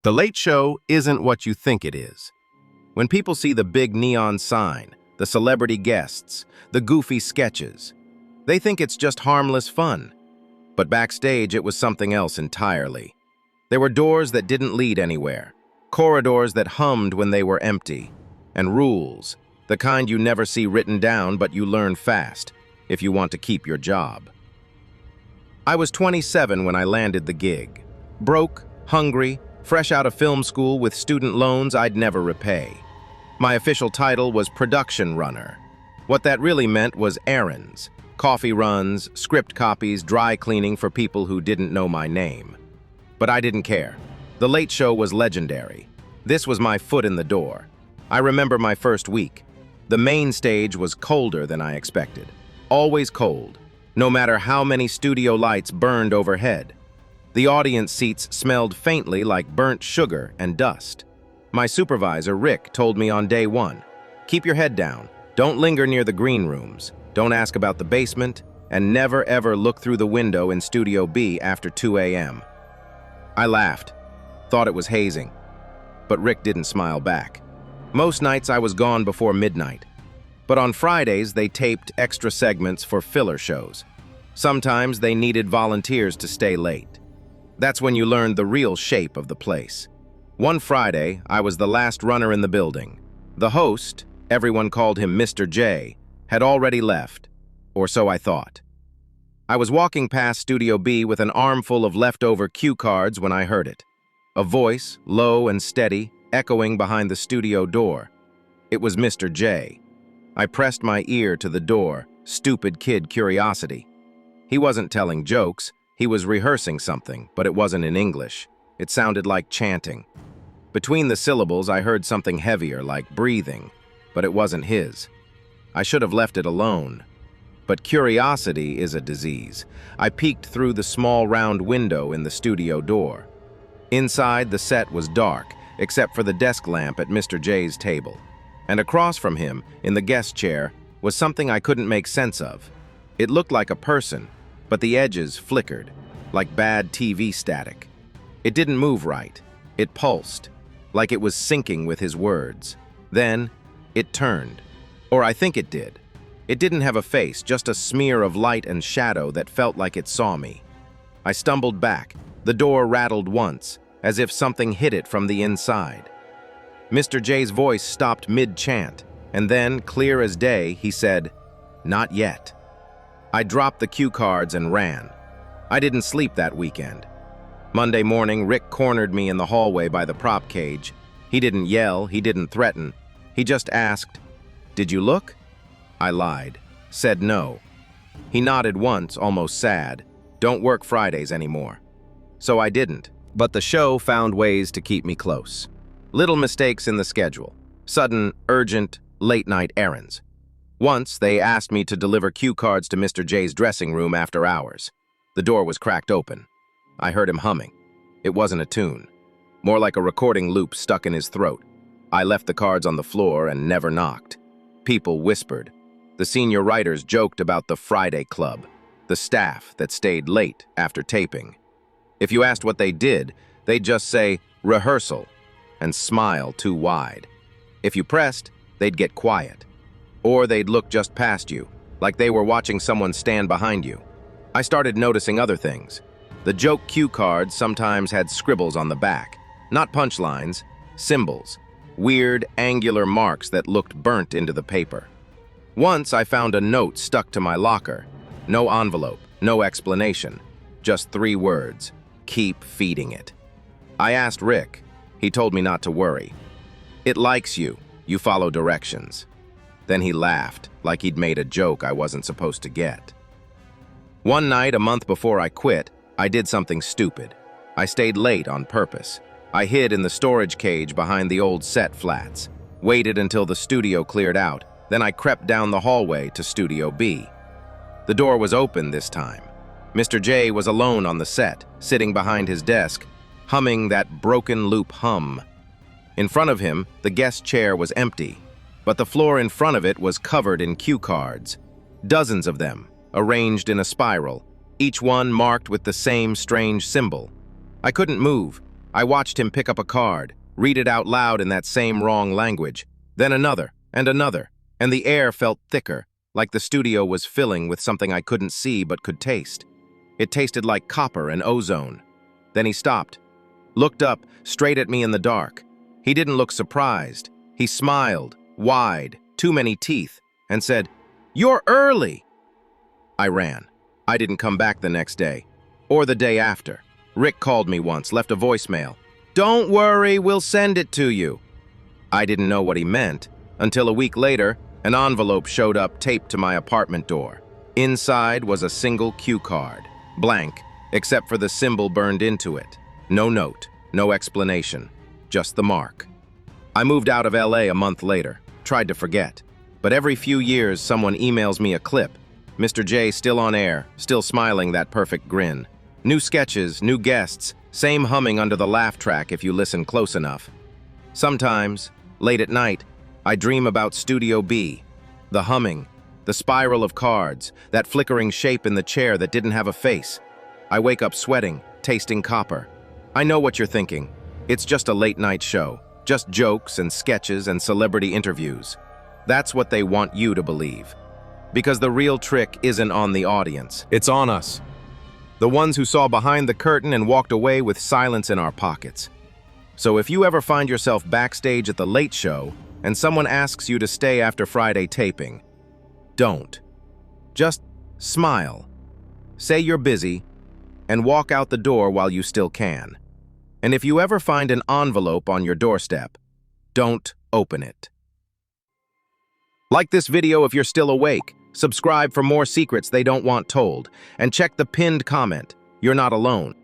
The Late Show isn't what you think it is. When people see the big neon sign, the celebrity guests, the goofy sketches, they think it's just harmless fun. But backstage, it was something else entirely. There were doors that didn't lead anywhere, corridors that hummed when they were empty, and rules, the kind you never see written down but you learn fast if you want to keep your job. I was 27 when I landed the gig. Broke, hungry, fresh out of film school with student loans I'd never repay. My official title was production runner. What that really meant was errands, coffee runs, script copies, dry cleaning for people who didn't know my name. But I didn't care. The Late Show was legendary. This was my foot in the door. I remember my first week. The main stage was colder than I expected. Always cold, no matter how many studio lights burned overhead. The audience seats smelled faintly like burnt sugar and dust. My supervisor, Rick, told me on day one, "Keep your head down, don't linger near the green rooms, don't ask about the basement, and never ever look through the window in Studio B after 2 a.m. I laughed, thought it was hazing, but Rick didn't smile back. Most nights I was gone before midnight, but on Fridays they taped extra segments for filler shows. Sometimes they needed volunteers to stay late. That's when you learned the real shape of the place. One Friday, I was the last runner in the building. The host, everyone called him Mr. J, had already left, or so I thought. I was walking past Studio B with an armful of leftover cue cards when I heard it. A voice, low and steady, echoing behind the studio door. It was Mr. J. I pressed my ear to the door, stupid kid curiosity. He wasn't telling jokes. He was rehearsing something, but it wasn't in English. It sounded like chanting. Between the syllables, I heard something heavier, like breathing, but it wasn't his. I should have left it alone. But curiosity is a disease. I peeked through the small round window in the studio door. Inside, the set was dark, except for the desk lamp at Mr. J's table. And across from him, in the guest chair, was something I couldn't make sense of. It looked like a person, but the edges flickered, like bad TV static. It didn't move right. It pulsed, like it was syncing with his words. Then, it turned. Or I think it did. It didn't have a face, just a smear of light and shadow that felt like it saw me. I stumbled back. The door rattled once, as if something hit it from the inside. Mr. J's voice stopped mid-chant, and then, clear as day, he said, "Not yet." I dropped the cue cards and ran. I didn't sleep that weekend. Monday morning, Rick cornered me in the hallway by the prop cage. He didn't yell, he didn't threaten. He just asked, "Did you look?" I lied, said no. He nodded once, almost sad. "Don't work Fridays anymore." So I didn't, but the show found ways to keep me close. Little mistakes in the schedule, sudden, urgent, late-night errands. Once, they asked me to deliver cue cards to Mr. J's dressing room after hours. The door was cracked open. I heard him humming. It wasn't a tune, more like a recording loop stuck in his throat. I left the cards on the floor and never knocked. People whispered. The senior writers joked about the Friday Club, the staff that stayed late after taping. If you asked what they did, they'd just say, "Rehearsal," and smile too wide. If you pressed, they'd get quiet. Or they'd look just past you, like they were watching someone stand behind you. I started noticing other things. The joke cue cards sometimes had scribbles on the back. Not punchlines, symbols. Weird, angular marks that looked burnt into the paper. Once I found a note stuck to my locker. No envelope, no explanation. Just 3 words. Keep feeding it. I asked Rick. He told me not to worry. It likes you. You follow directions. Then he laughed, like he'd made a joke I wasn't supposed to get. One night, a month before I quit, I did something stupid. I stayed late on purpose. I hid in the storage cage behind the old set flats, waited until the studio cleared out, then I crept down the hallway to Studio B. The door was open this time. Mr. J was alone on the set, sitting behind his desk, humming that broken loop hum. In front of him, the guest chair was empty, but the floor in front of it was covered in cue cards. Dozens of them, arranged in a spiral, each one marked with the same strange symbol. I couldn't move, I watched him pick up a card, read it out loud in that same wrong language, then another, and the air felt thicker, like the studio was filling with something I couldn't see but could taste. It tasted like copper and ozone. Then he stopped, looked up, straight at me in the dark. He didn't look surprised. He smiled, wide, too many teeth, and said, "You're early!" I ran. I didn't come back the next day, or the day after. Rick called me once, left a voicemail. "Don't worry, we'll send it to you." I didn't know what he meant, until a week later, an envelope showed up taped to my apartment door. Inside was a single cue card, blank, except for the symbol burned into it. No note, no explanation, just the mark. I moved out of LA a month later, tried to forget. But every few years, someone emails me a clip. Mr. J still on air, still smiling that perfect grin. New sketches, new guests, same humming under the laugh track if you listen close enough. Sometimes, late at night, I dream about Studio B. The humming, the spiral of cards, that flickering shape in the chair that didn't have a face. I wake up sweating, tasting copper. I know what you're thinking. It's just a late-night show. Just jokes and sketches and celebrity interviews. That's what they want you to believe. Because the real trick isn't on the audience. It's on us. The ones who saw behind the curtain and walked away with silence in our pockets. So if you ever find yourself backstage at the Late Show and someone asks you to stay after Friday taping, don't. Just smile. Say you're busy and walk out the door while you still can. And if you ever find an envelope on your doorstep, don't open it. Like this video if you're still awake, subscribe for more secrets they don't want told, and check the pinned comment. You're not alone.